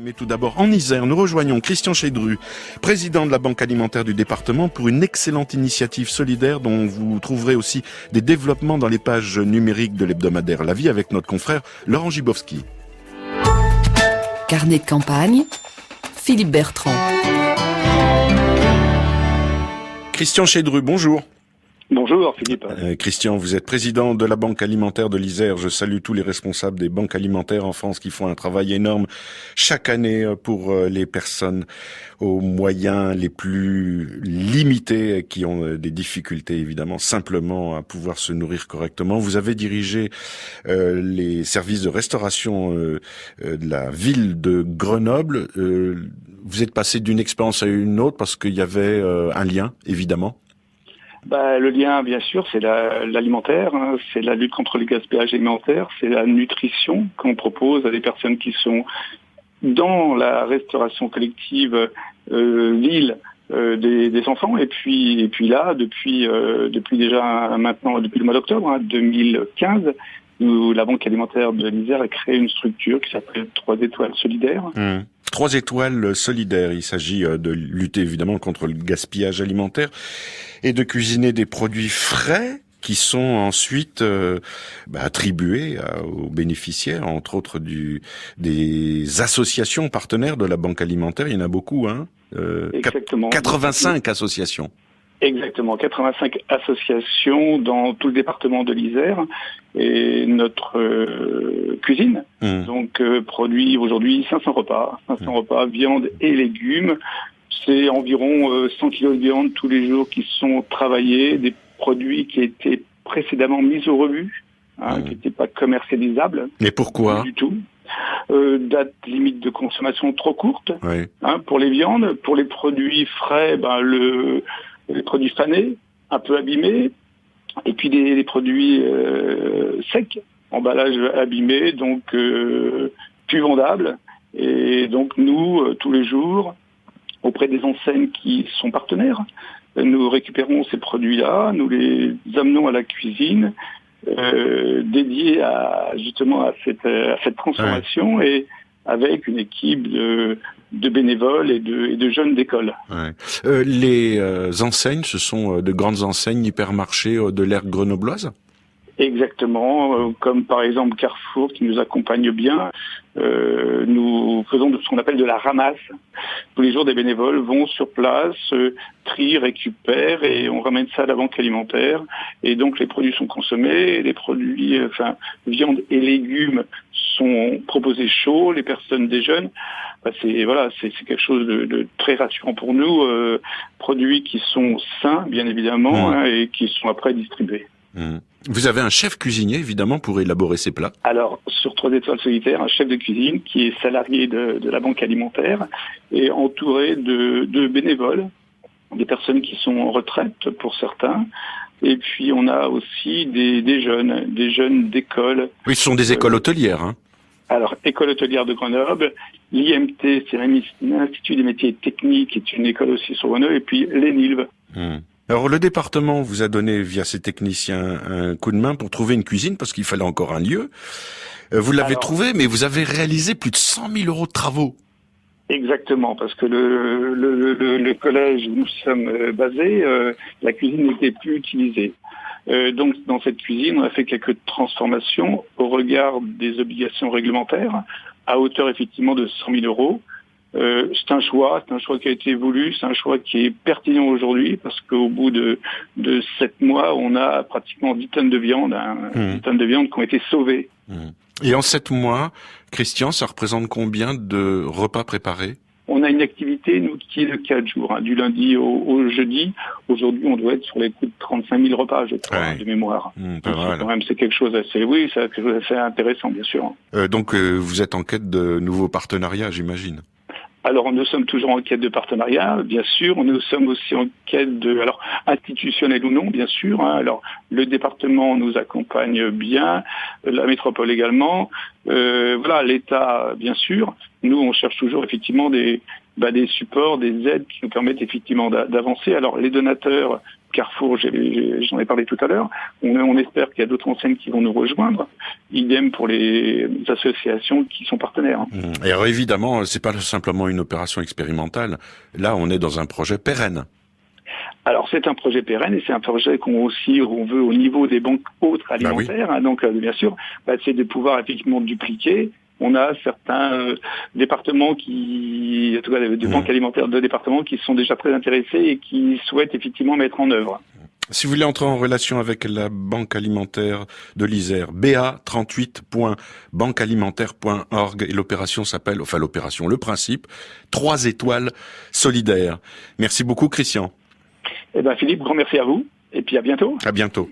Mais tout d'abord, en Isère, nous rejoignons Christian Chédru, président de la Banque alimentaire du département, pour une excellente initiative solidaire dont vous trouverez aussi des développements dans les pages numériques de l'hebdomadaire La Vie avec notre confrère Laurent Gibowski. Carnet de campagne, Philippe Bertrand. Christian Chédru, bonjour. Bonjour Philippe. Christian, vous êtes président de la Banque alimentaire de l'Isère. Je salue tous les responsables des banques alimentaires en France qui font un travail énorme chaque année pour les personnes aux moyens les plus limités, qui ont des difficultés évidemment simplement à pouvoir se nourrir correctement. Vous avez dirigé les services de restauration de la ville de Grenoble. Vous êtes passé d'une expérience à une autre parce qu'il y avait un lien, évidemment. Le lien, bien sûr, c'est l'alimentaire, hein, c'est la lutte contre le gaspillage alimentaire, c'est la nutrition qu'on propose à des personnes qui sont dans la restauration collective ville des enfants. Et puis là, depuis déjà maintenant, depuis le mois d'octobre 2015, la Banque alimentaire de l'Isère a créé une structure qui s'appelle 3 étoiles solidaires. 3 étoiles solidaires. Il s'agit de lutter évidemment contre le gaspillage alimentaire et de cuisiner des produits frais qui sont ensuite attribués aux bénéficiaires, entre autres des associations partenaires de la Banque alimentaire. Il y en a beaucoup, hein. Exactement. 85 associations. Exactement, 85 associations dans tout le département de l'Isère et notre cuisine. Donc produit aujourd'hui 500 repas, viande et légumes. C'est environ 100 kilos de viande tous les jours qui sont travaillés, des produits qui étaient précédemment mis au rebut, qui n'étaient pas commercialisables. Mais pourquoi ? Du tout. Date limite de consommation trop courte, oui. Pour les viandes. Pour les produits frais, les produits fanés, un peu abîmés, et puis les produits secs, emballage abîmé, donc plus vendables. Et donc nous, tous les jours, auprès des enseignes qui sont partenaires, nous récupérons ces produits-là, nous les amenons à la cuisine, dédiée justement à cette transformation, et avec une équipe de bénévoles et de jeunes d'école. Les enseignes, ce sont de grandes enseignes hypermarchés de l'ère grenobloise ? Exactement, comme par exemple Carrefour qui nous accompagne bien. Nous faisons ce qu'on appelle de la ramasse. Tous les jours, des bénévoles vont sur place, trient, récupèrent, et on ramène ça à la banque alimentaire. Et donc les produits sont consommés, les produits, viande et légumes sont proposés chauds, les personnes déjeunent. C'est quelque chose de très rassurant pour nous. Produits qui sont sains, bien évidemment, et qui sont après distribués. Vous avez un chef cuisinier, évidemment, pour élaborer ces plats ? Alors, sur 3 étoiles solitaires, un chef de cuisine qui est salarié de la Banque alimentaire et entouré de bénévoles, des personnes qui sont en retraite pour certains. Et puis, on a aussi des jeunes d'école. Oui, ce sont des écoles hôtelières, hein. Alors, École hôtelière de Grenoble, l'IMT, c'est l'Institut des métiers techniques, qui est une école aussi sur Grenoble, et puis l'ENILV. Alors le département vous a donné via ses techniciens un coup de main pour trouver une cuisine parce qu'il fallait encore un lieu. Vous l'avez trouvé, mais vous avez réalisé plus de 100 000 euros de travaux. Exactement, parce que le collège où nous sommes basés, la cuisine n'était plus utilisée. Donc dans cette cuisine, on a fait quelques transformations au regard des obligations réglementaires, à hauteur effectivement de 100 000 euros. C'est un choix qui a été voulu, c'est un choix qui est pertinent aujourd'hui parce qu'au bout de 7 mois, on a pratiquement 10 tonnes de viande, 10 tonnes de viande qui ont été sauvées. Et en 7 mois, Christian, ça représente combien de repas préparés ? On a une activité, nous, qui est de 4 jours, du lundi au jeudi. Aujourd'hui, on doit être sur les coups de 35 000 repas, je crois, de mémoire. Quand même, c'est quelque chose d'assez intéressant, bien sûr. Donc, vous êtes en quête de nouveaux partenariats, j'imagine. Alors, nous sommes toujours en quête de partenariat, bien sûr. Nous sommes aussi en quête institutionnelle ou non, bien sûr. Alors, le département nous accompagne bien, la métropole également. L'État, bien sûr. nous, on cherche toujours effectivement des supports, des aides qui nous permettent effectivement d'avancer. Alors, les donateurs, Carrefour, j'en ai parlé tout à l'heure, on espère qu'il y a d'autres enseignes qui vont nous rejoindre. Idem pour les associations qui sont partenaires. Et alors évidemment, c'est pas simplement une opération expérimentale. Là, on est dans un projet pérenne. Alors c'est un projet pérenne et c'est un projet qu'on veut au niveau des banques autres alimentaires. Oui. Donc bien sûr, c'est de pouvoir effectivement dupliquer. On a certains départements en tout cas des banques alimentaires de départements qui sont déjà très intéressés et qui souhaitent effectivement mettre en œuvre. Si vous voulez entrer en relation avec la Banque alimentaire de l'Isère, ba38.banquealimentaire.org, et le principe, 3 étoiles solidaires. Merci beaucoup, Christian. Philippe, grand merci à vous et puis à bientôt. À bientôt.